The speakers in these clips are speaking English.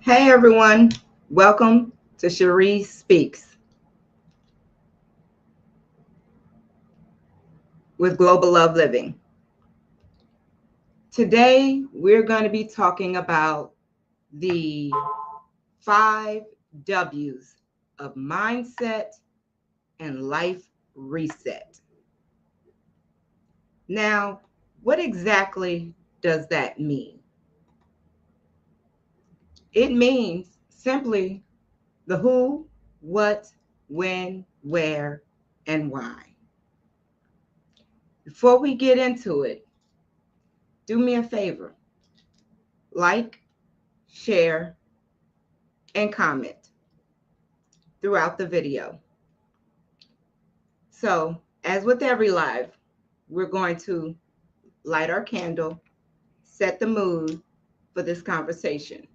Hey everyone, welcome to Cherie Speaks with Global Love Living. Today we're going to be talking about the 5 W's of mindset and life reset. Now, what exactly does that mean? It means simply the who, what, when, where, and why. Before we get into it, do me a favor, like, share, and comment throughout the video. So, as with every live, we're going to light our candle, set the mood for this conversation.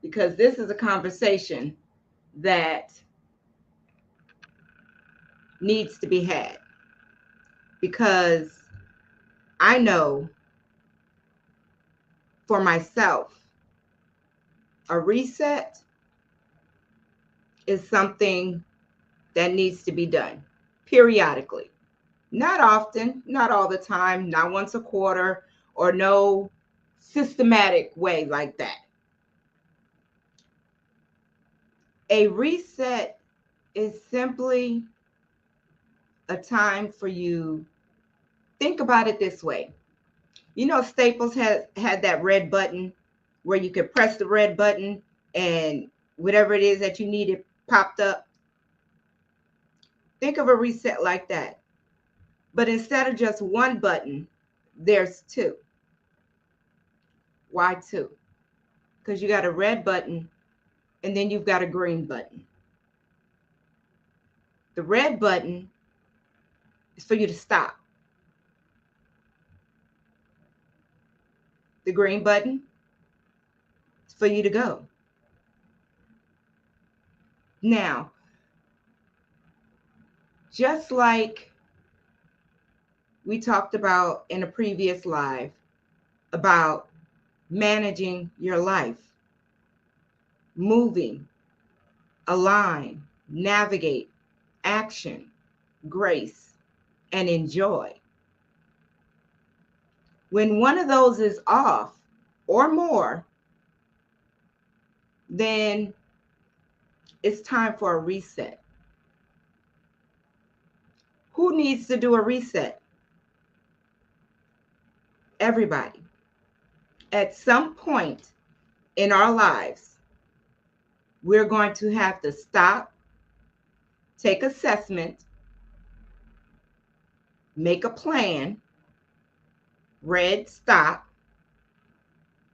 Because this is a conversation that needs to be had. Because I know for myself, a reset is something that needs to be done periodically. Not often, not all the time, not once a quarter, or no systematic way like that. A reset is simply a time for you. Think about it this way. You know, Staples had that red button where you could press the red button and whatever it is that you needed popped up. Think of a reset like that. But instead of just one button, there's two. Why two? Because you got a red button and then you've got a green button. The red button is for you to stop. The green button is for you to go. Now, just like we talked about in a previous live about managing your life, moving, align, navigate, action, grace, and enjoy. When one of those is off or more, then it's time for a reset. Who needs to do a reset? Everybody. At some point in our lives, we're going to have to stop, take assessment, make a plan, red, stop,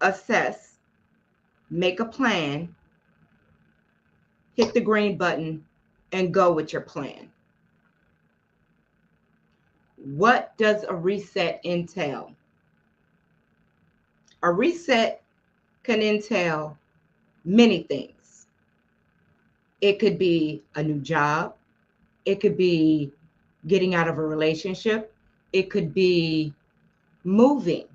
assess, make a plan, hit the green button, and go with your plan. What does a reset entail? A reset can entail many things. It could be a new job. It could be getting out of a relationship. It could be moving.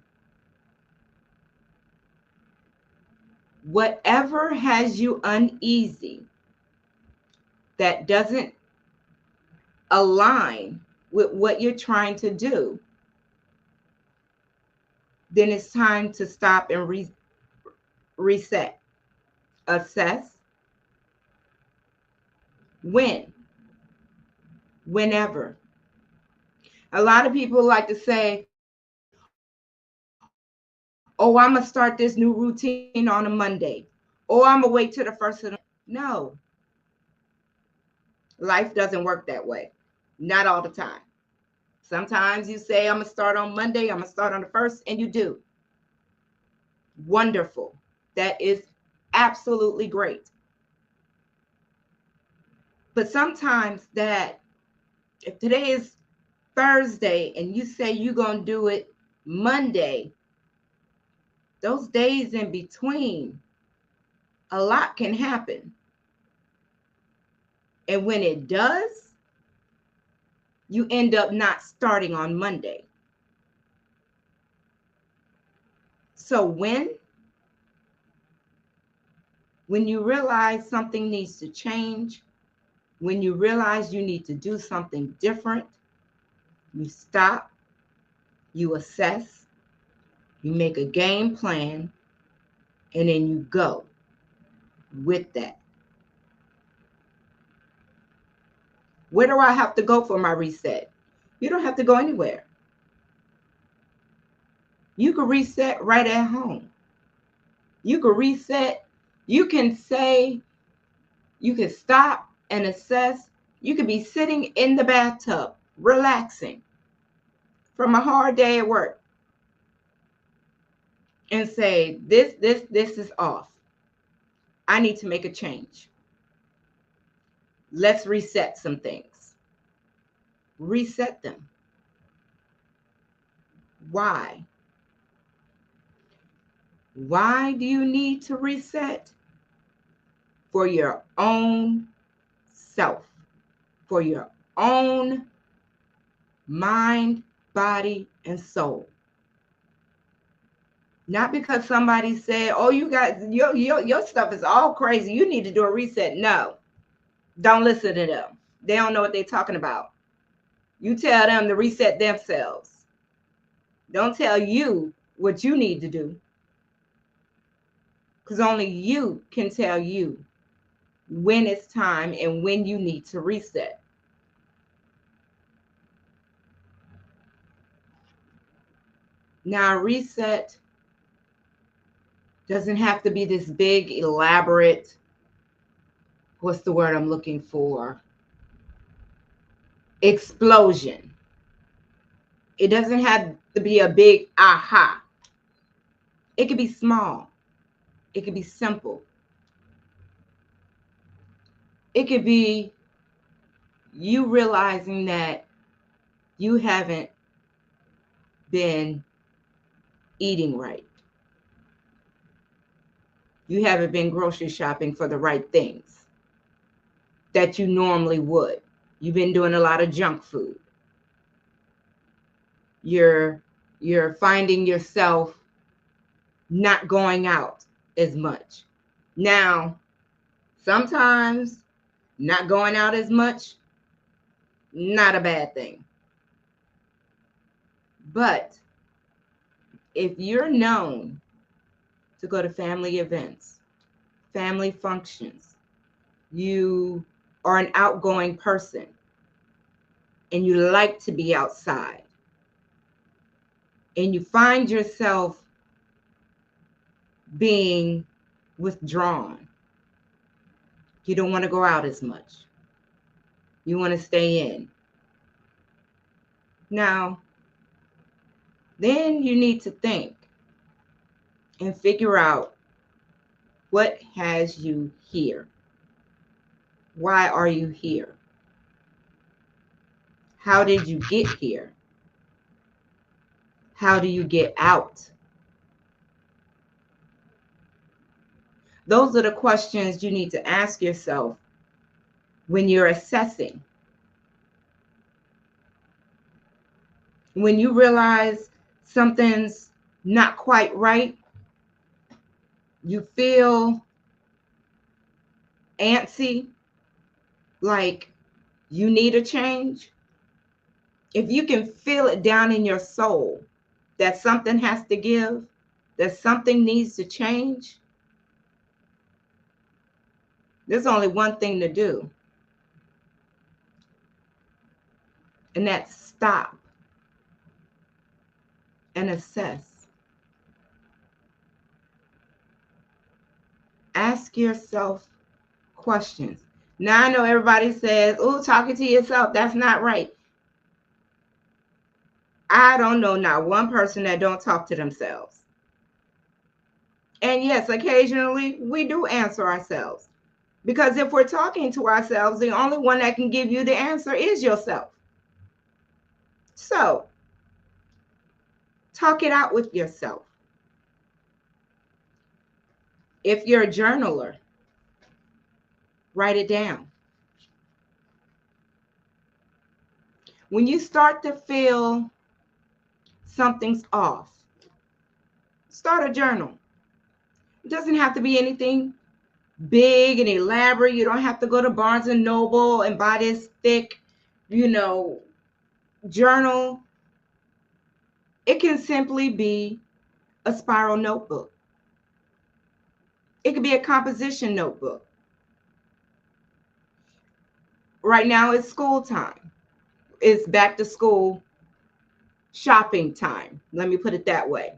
Whatever has you uneasy that doesn't align with what you're trying to do, then it's time to stop and reset, assess, whenever. A lot of people like to say, oh, I'm going to start this new routine on a Monday. Or I'm going to wait till the first of the month. No, life doesn't work that way. Not all the time. Sometimes you say, I'm going to start on Monday, I'm going to start on the first, and you do. Wonderful. That is absolutely great. But sometimes that, if today is Thursday and you say you're going to do it Monday, those days in between, a lot can happen. And when it does, you end up not starting on Monday. So when When you realize something needs to change, when you realize you need to do something different, you stop, you assess, you make a game plan, and then you go with that. Where do I have to go for my reset? You don't have to go anywhere. You can reset right at home. You can reset. You can say, you can stop and assess. You could be sitting in the bathtub, relaxing from a hard day at work and say, this is off. I need to make a change. Let's reset some things. Reset them. Why? Why do you need to reset? For your own self, for your own mind, body, and soul. Not because somebody said, oh, you got your stuff is all crazy. You need to do a reset. No, don't listen to them. They don't know what they're talking about. You tell them to reset themselves. Don't tell you what you need to do. Because only you can tell you when it's time and when you need to reset. Now, reset doesn't have to be this big, elaborate, what's the word I'm looking for? Explosion. It doesn't have to be a big aha. It could be small. It could be simple. It could be you realizing that you haven't been eating right. You haven't been grocery shopping for the right things that you normally would. You've been doing a lot of junk food. You're finding yourself not going out as much. Now, sometimes not going out as much, not a bad thing. But if you're known to go to family events, family functions, you are an outgoing person and you like to be outside, and you find yourself being withdrawn, you don't want to go out as much. You want to stay in. Now, then you need to think and figure out what has you here. Why are you here? How did you get here? How do you get out? Those are the questions you need to ask yourself when you're assessing. When you realize something's not quite right, you feel antsy, like you need a change. If you can feel it down in your soul that something has to give, that something needs to change, there's only one thing to do, and that's stop and assess. Ask yourself questions. Now, I know everybody says, oh, talking to yourself, that's not right. I don't know not one person that don't talk to themselves. And yes, occasionally we do answer ourselves. Because if we're talking to ourselves, the only one that can give you the answer is yourself. So, talk it out with yourself. If you're a journaler, write it down. When you start to feel something's off, start a journal. It doesn't have to be anything big and elaborate. You don't have to go to Barnes and Noble and buy this thick, journal. It can simply be a spiral notebook. It could be a composition notebook. Right now it's school time. It's back to school shopping time. Let me put it that way.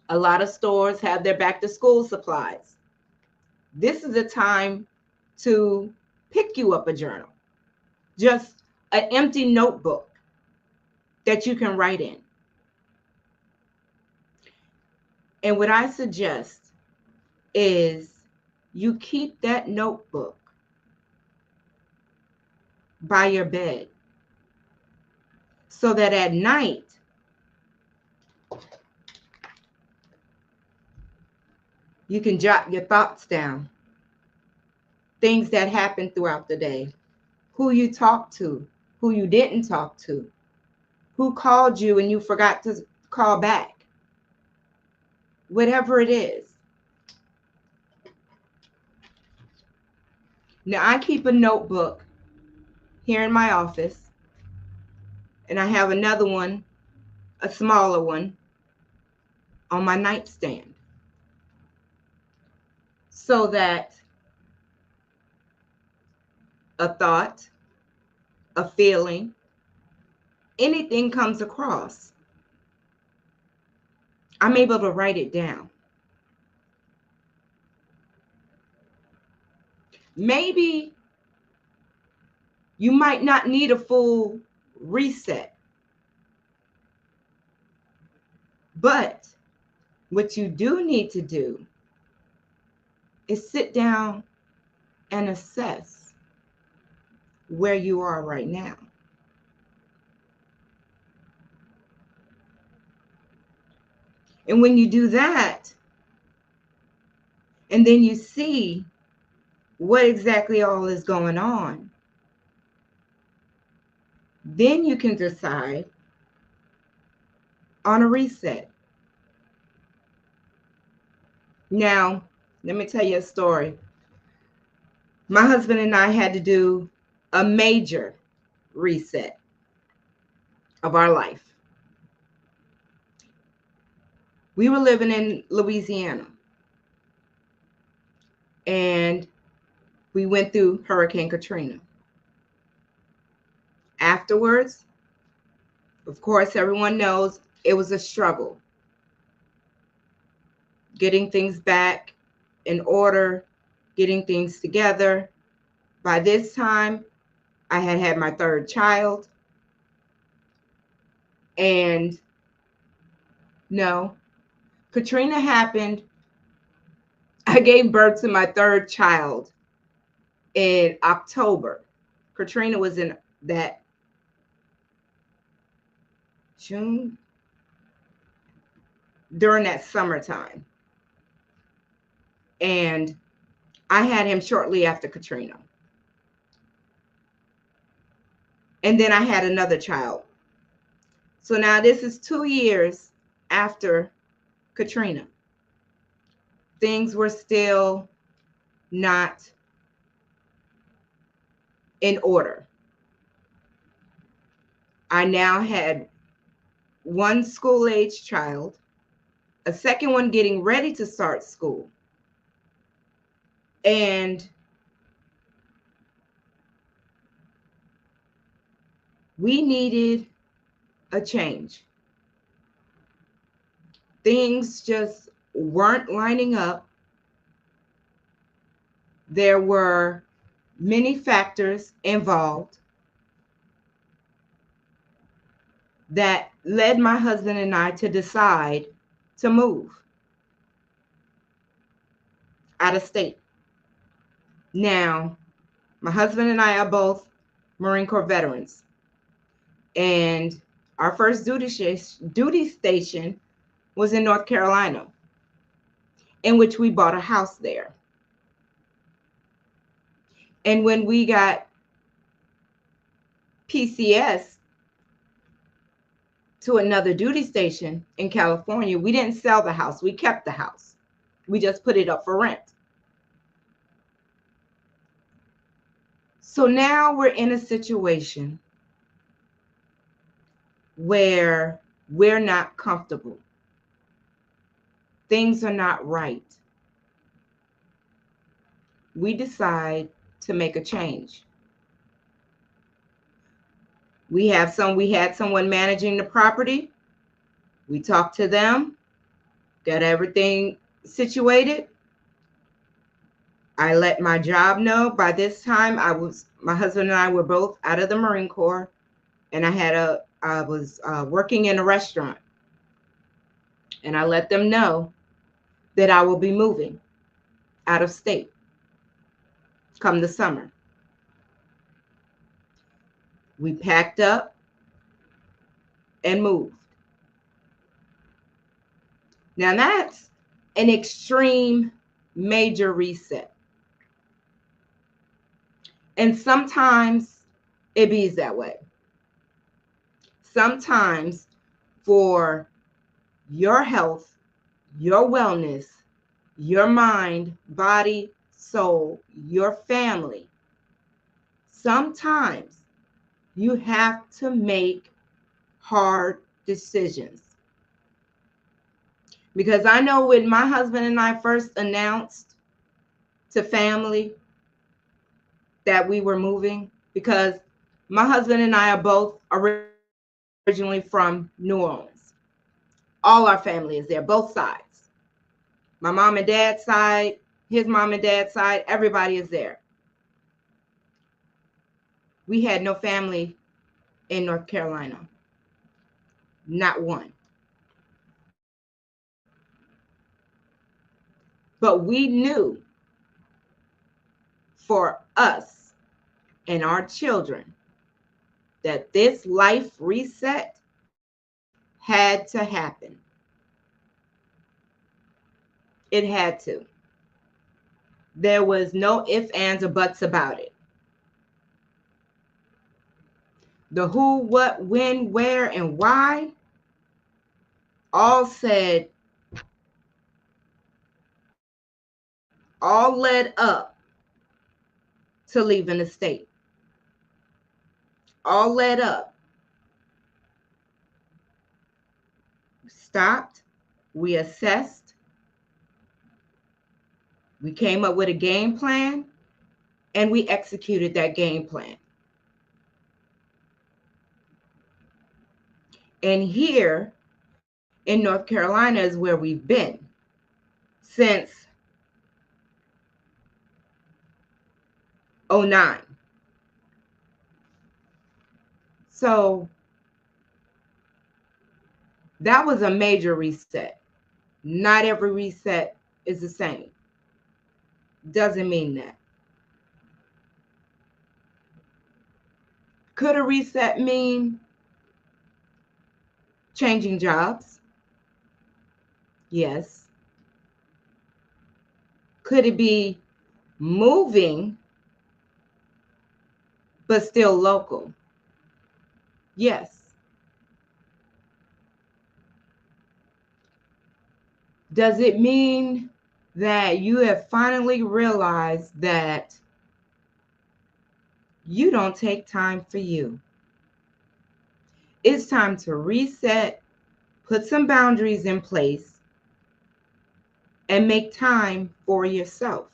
A lot of stores have their back to school supplies. This is a time to pick you up a journal, just an empty notebook that you can write in. And what I suggest is you keep that notebook by your bed so that at night you can jot your thoughts down, things that happened throughout the day, who you talked to, who you didn't talk to, who called you and you forgot to call back, whatever it is. Now, I keep a notebook here in my office, and I have another one, a smaller one, on my nightstand so that a thought, a feeling, anything comes across, I'm able to write it down. Maybe you might not need a full reset, but what you do need to do is sit down and assess where you are right now. And when you do that, and then you see what exactly all is going on, then you can decide on a reset. Now, let me tell you a story. My husband and I had to do a major reset of our life. We were living in Louisiana, and we went through Hurricane Katrina. Afterwards, of course, everyone knows it was a struggle getting things back in order, getting things together. By this time, I had had my third child. And no, Katrina happened. I gave birth to my third child in October. Katrina was in that June, during that summertime. And I had him shortly after Katrina. And then I had another child. So now this is 2 years after Katrina. Things were still not in order. I now had one school-age child, a second one getting ready to start school. And we needed a change. Things just weren't lining up. There were many factors involved that led my husband and I to decide to move out of state. Now, my husband and I are both Marine Corps veterans, and our first duty station was in North Carolina, in which we bought a house there. And when we got PCS to another duty station in California, we didn't sell the house. We kept the house. We just put it up for rent. So now we're in a situation where we're not comfortable. Things are not right. We decide to make a change. We had someone managing the property. We talked to them, got everything situated. I let my job know. By this time, my husband and I were both out of the Marine Corps, and I was working in a restaurant, and I let them know that I will be moving out of state come the summer. We packed up and moved. Now that's an extreme major reset. And sometimes it bees that way. Sometimes for your health, your wellness, your mind, body, soul, your family, sometimes you have to make hard decisions. Because I know when my husband and I first announced to family that we were moving, because my husband and I are both originally from New Orleans. All our family is there, both sides. My mom and dad's side, his mom and dad's side, everybody is there. We had no family in North Carolina. Not one. But we knew for us and our children that this life reset had to happen. It had to. There was no ifs, ands, or buts about it. The who, what, when, where, and why all said, all led up to leaving the state. All led up. We stopped, we assessed, we came up with a game plan, and we executed that game plan. And here in North Carolina is where we've been since 2009. So that was a major reset. Not every reset is the same. Doesn't mean that. Could a reset mean changing jobs? Yes. Could it be moving but still local? Yes. Does it mean that you have finally realized that you don't take time for you? It's time to reset, put some boundaries in place, and make time for yourself.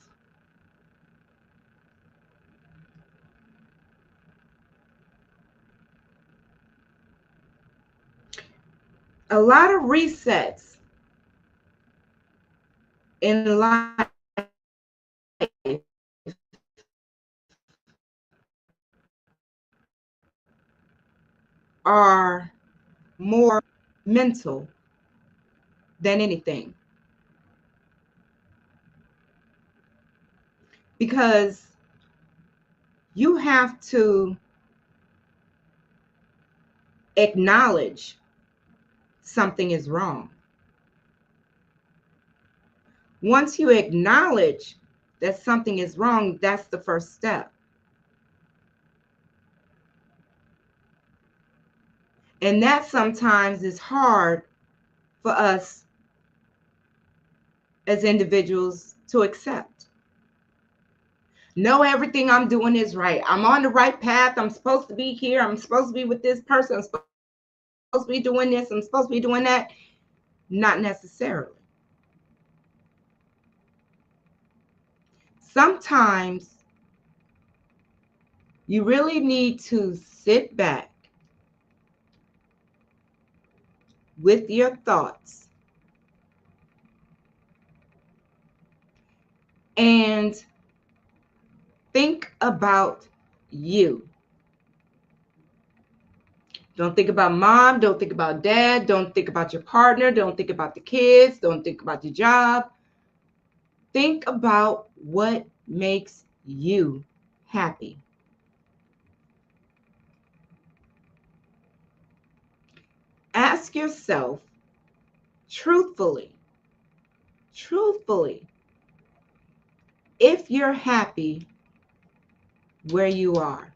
A lot of resets in life are more mental than anything. Because you have to acknowledge something is wrong. Once you acknowledge that something is wrong, that's the first step. And that sometimes is hard for us as individuals to accept. know everything I'm doing is right. I'm on the right path. I'm supposed to be here. I'm supposed to be with this person. I'm supposed to be doing this. I'm supposed to be doing that. Not necessarily. Sometimes you really need to sit back with your thoughts and think about you. Don't think about mom. Don't think about dad. Don't think about your partner. Don't think about the kids. Don't think about your job. Think about what makes you happy. Ask yourself truthfully, truthfully, if you're happy where you are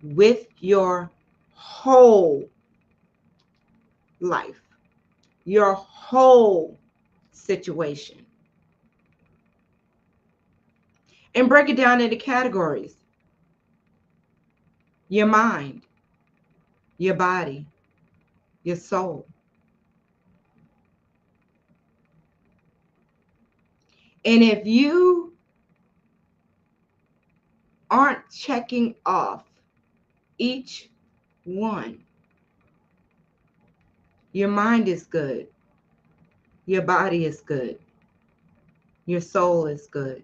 with your whole life, your whole situation, and break it down into categories: your mind, your body, your soul. And if you aren't checking off each one, your mind is good, your body is good, your soul is good,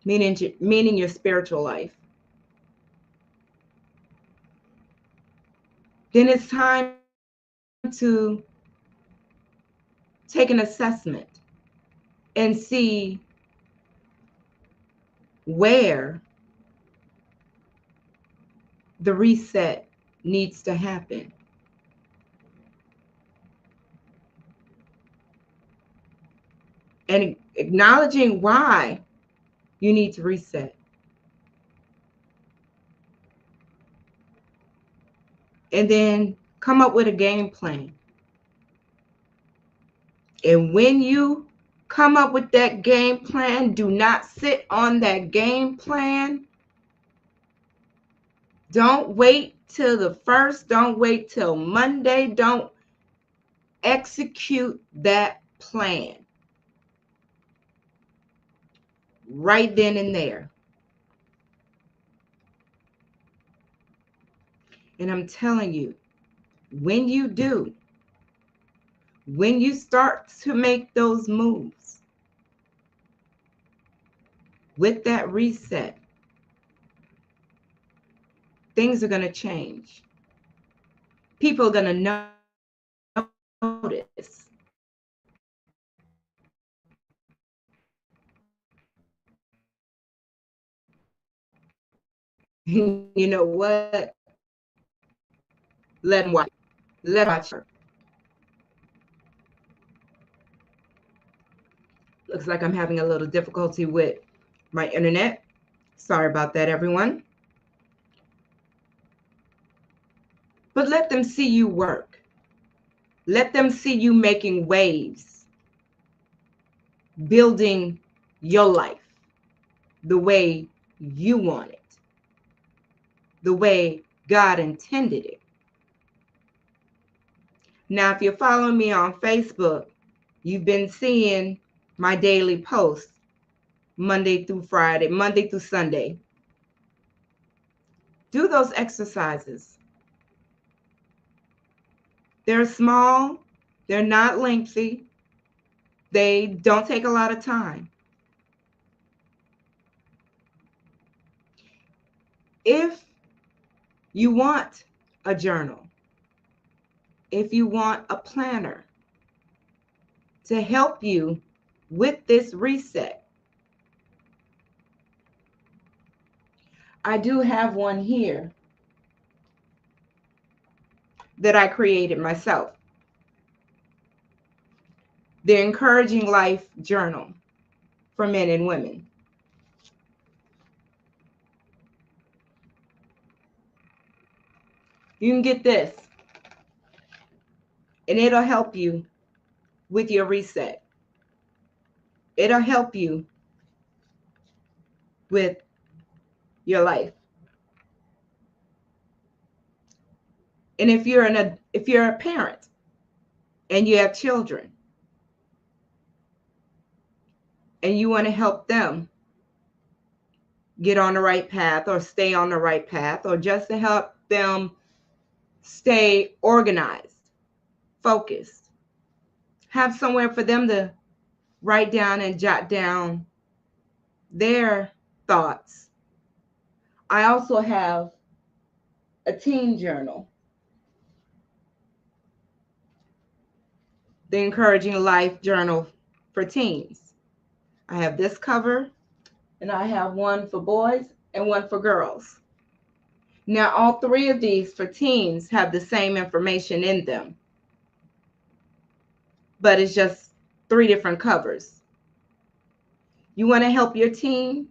meaning your spiritual life, then it's time to take an assessment and see where the reset needs to happen. And acknowledging why you need to reset. And then come up with a game plan. And when you come up with that game plan, do not sit on that game plan. Don't wait till the first. Don't wait till Monday. Don't execute that plan right then and there. And I'm telling you, when you do, when you start to make those moves with that reset, things are going to change. People are going to notice. You know what? Let them watch. Let them watch her. Looks like I'm having a little difficulty with my internet. Sorry about that, everyone. But let them see you work. Let them see you making waves, building your life the way you want it, the way God intended it. Now, if you're following me on Facebook, you've been seeing my daily posts Monday through Friday, Monday through Sunday. Do those exercises. They're small, they're not lengthy, they don't take a lot of time. If you want a journal, if you want a planner to help you with this reset, I do have one here that I created myself. The Encouraging Life Journal for men and women. You can get this, and it'll help you with your reset. It'll help you with your life. And if you're a parent and you have children and you want to help them get on the right path or stay on the right path, or just to help them stay organized, focused, have somewhere for them to write down and jot down their thoughts. I also have a teen journal, the Encouraging Life Journal for Teens. I have this cover, and I have one for boys and one for girls. Now, all three of these for teens have the same information in them, but it's just three different covers. You want to help your teen?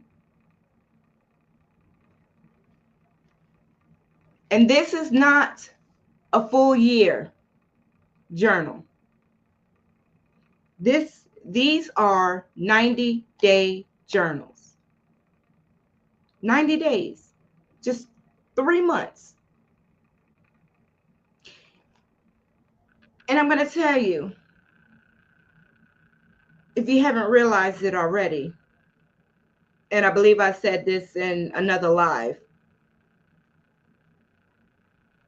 And this is not a full year journal. These are 90-day journals. 90 days, just 3 months. And I'm going to tell you, if you haven't realized it already, and I believe I said this in another live,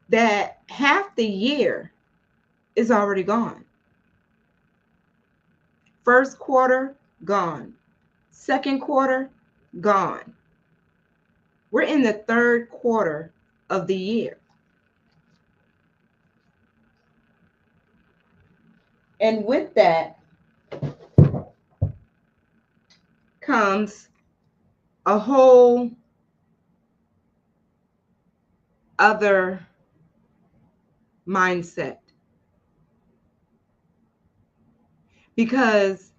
that half the year is already gone. First quarter, gone. Second quarter, gone. We're in the third quarter of the year. And with that comes a whole other mindset. Because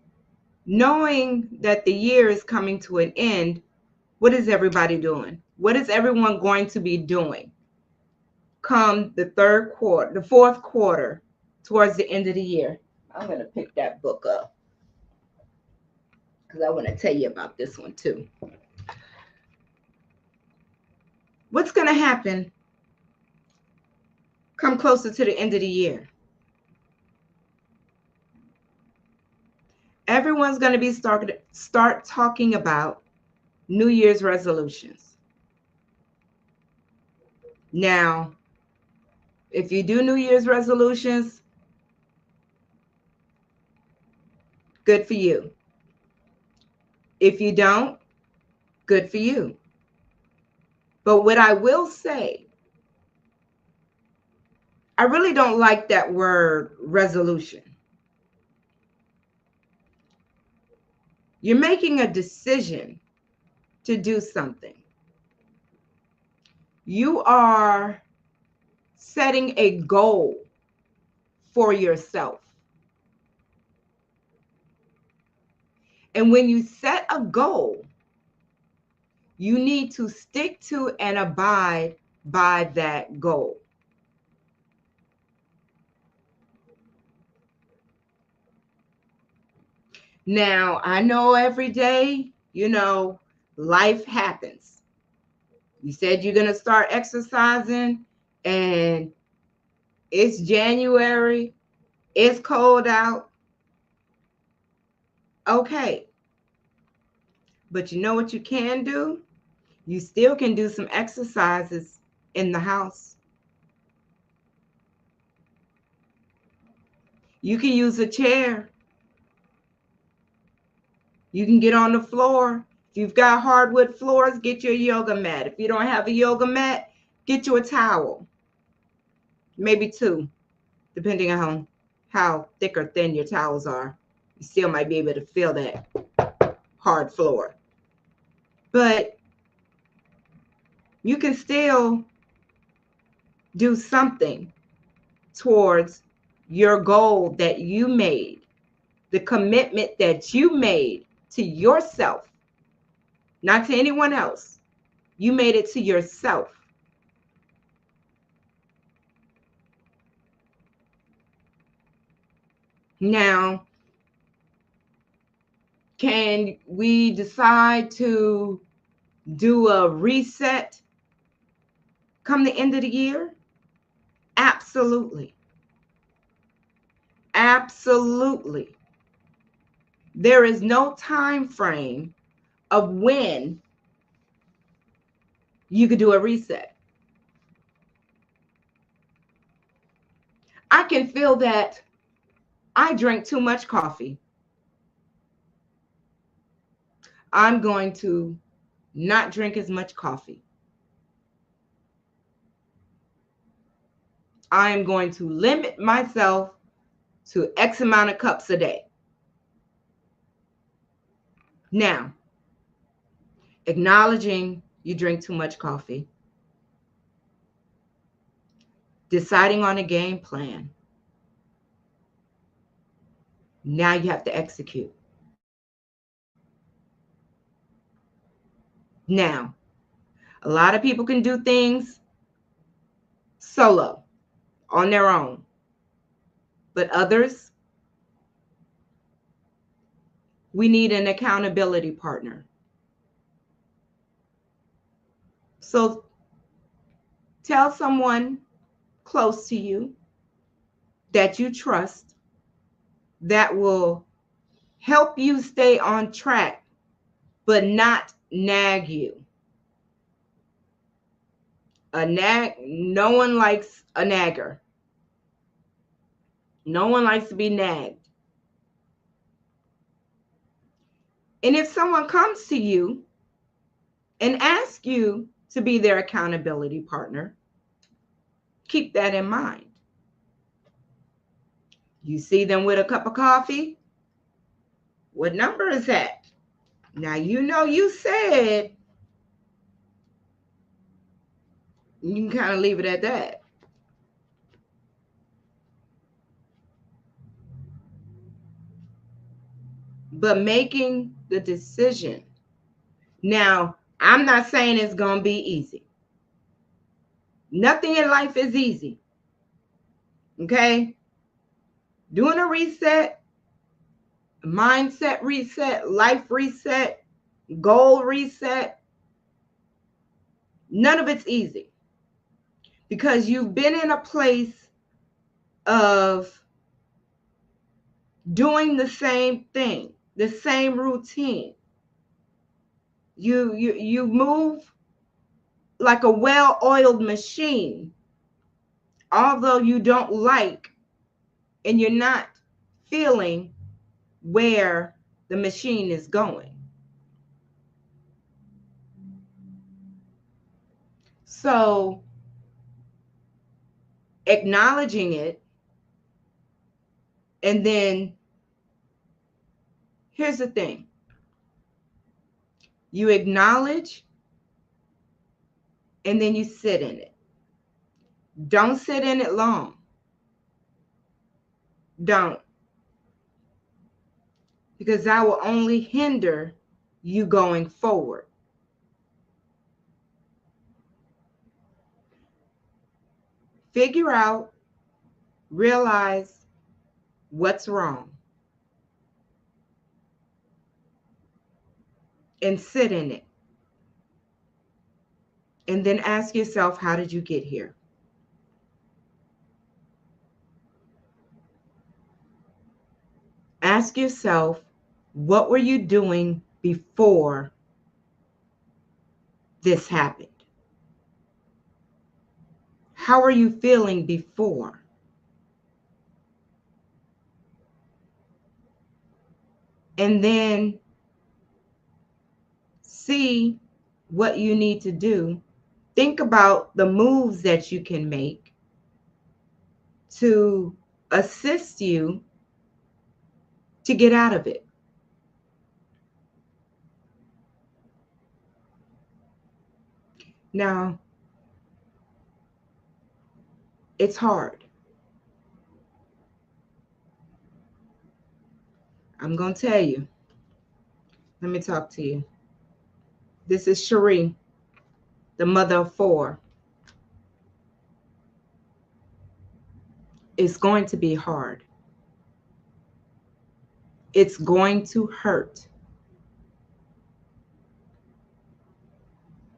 knowing that the year is coming to an end, what is everybody doing? What is everyone going to be doing come the fourth quarter, towards the end of the year? I'm going to pick that book up because I want to tell you about this one too. What's going to happen come closer to the end of the year? Everyone's going to be start talking about New Year's resolutions. Now, if you do New Year's resolutions, good for you. If you don't, good for you. But what I will say, I really don't like that word resolution. You're making a decision to do something. You are setting a goal for yourself. And when you set a goal, you need to stick to and abide by that goal. Now, I know every day, life happens. You said you're going to start exercising, and it's January, it's cold out. Okay. But you know what you can do? You still can do some exercises in the house. You can use a chair. You can get on the floor. If you've got hardwood floors, get your yoga mat. If you don't have a yoga mat, get you a towel. Maybe two, depending on how thick or thin your towels are. You still might be able to feel that hard floor. But you can still do something towards your goal that you made, the commitment that you made to yourself, not to anyone else. You made it to yourself. Now, can we decide to do a reset come the end of the year? Absolutely. Absolutely. There is no time frame of when you could do a reset. I can feel that I drink too much coffee. I'm going to not drink as much coffee. I am going to limit myself to X amount of cups a day. Now, acknowledging you drink too much coffee, deciding on a game plan. Now you have to execute. Now, a lot of people can do things solo, on their own, but others, we need an accountability partner. So tell someone close to you that you trust that will help you stay on track, but not nag you. No one likes a nagger. No one likes to be nagged. And if someone comes to you and asks you to be their accountability partner, keep that in mind. You see them with a cup of coffee? What number is that? Now, you know, you said, you can kind of leave it at that. But making the decision. Now, I'm not saying it's going to be easy. Nothing in life is easy. Okay? Doing a reset, mindset reset, life reset, goal reset, none of it's easy. Because you've been in a place of doing the same thing, the same routine. You move like a well-oiled machine, although you don't like and you're not feeling where the machine is going. So acknowledging it, and then here's the thing. You acknowledge and then you sit in it. Don't sit in it long. Don't. Because that will only hinder you going forward. Figure out, realize what's wrong, and sit in it. And then ask yourself, how did you get here? Ask yourself, what were you doing before this happened? How are you feeling before? And then see what you need to do. Think about the moves that you can make to assist you to get out of it. Now, it's hard. I'm going to tell you. Let me talk to you. This is Cherie, the mother of four. It's going to be hard. It's going to hurt.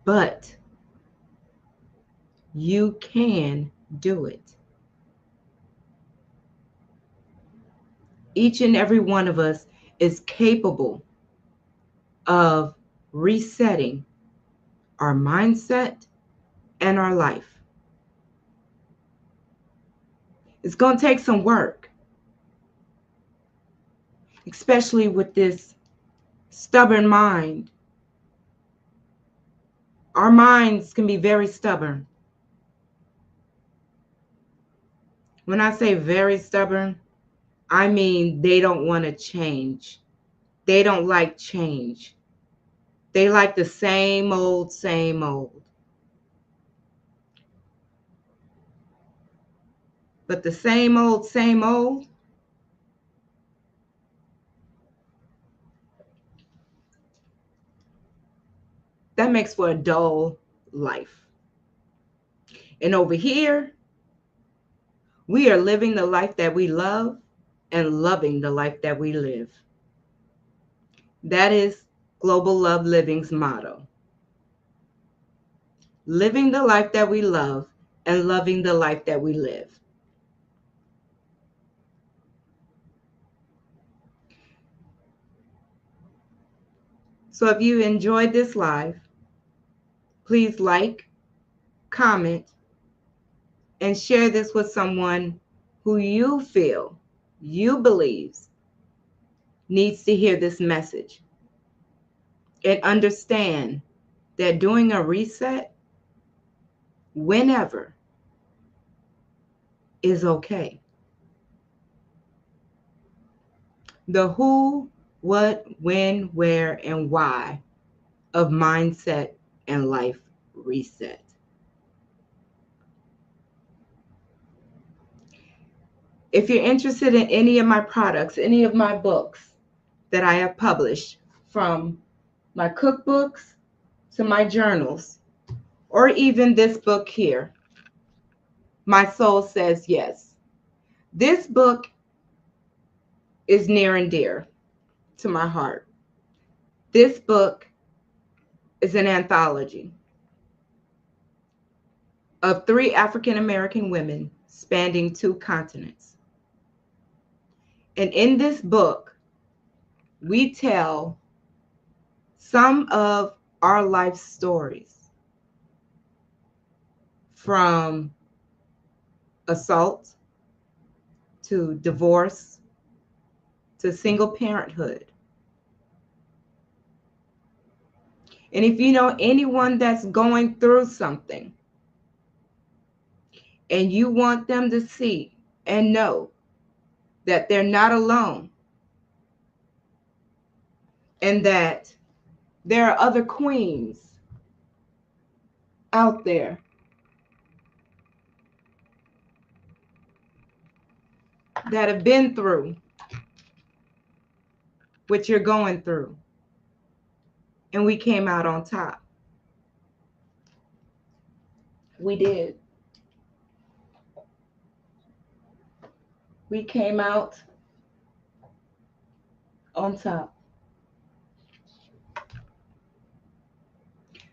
but you can do it. Each and every one of us is capable of resetting our mindset and our life. It's going to take some work, especially with this stubborn mind. Our minds can be very stubborn. When I say very stubborn, I mean they don't want to change. They don't like change. They like the same old, same old. But the same old, that makes for a dull life. And over here, we are living the life that we love and loving the life that we live. That is Global Love Living's motto. Living the life that we love and loving the life that we live. So if you enjoyed this live, please like, comment, and share this with someone who you feel, you believe needs to hear this message. And understand that doing a reset whenever is okay. The who, what, when, where, and why of mindset and life reset. If you're interested in any of my products, any of my books that I have published, from my cookbooks to my journals, or even this book here, My Soul Says Yes. This book is near and dear to my heart. This book is an anthology of 3 African American women spanning 2 continents. And in this book, we tell some of our life stories, from assault to divorce to single parenthood. And if you know anyone that's going through something and you want them to see and know that they're not alone, and that there are other queens out there that have been through what you're going through, and we came out on top. We did. We came out on top.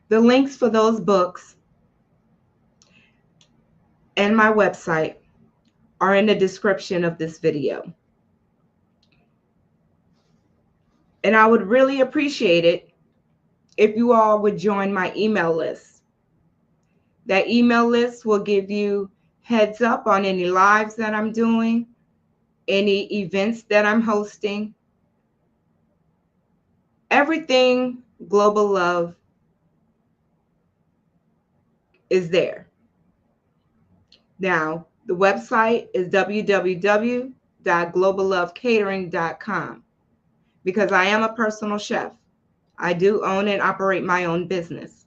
The links for those books and my website are in the description of this video. And I would really appreciate it if you all would join my email list. That email list will give you heads up on any lives that I'm doing, any events that I'm hosting. Everything Global Love is there. Now, the website is www.globallovecatering.com, because I am a personal chef. I do own and operate my own business.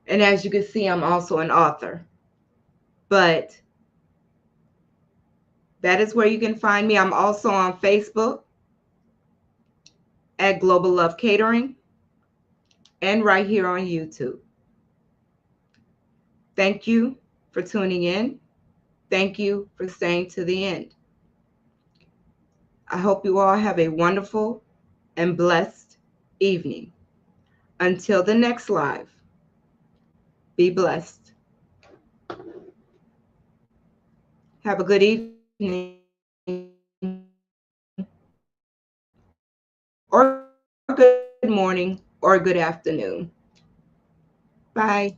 And as you can see, I'm also an author. But that is where you can find me. I'm also on Facebook at Global Love Catering, and right here on YouTube. Thank you for tuning in. Thank you for staying to the end. I hope you all have a wonderful and blessed evening. Until the next live, be blessed. Have a good evening or good morning or good afternoon. Bye.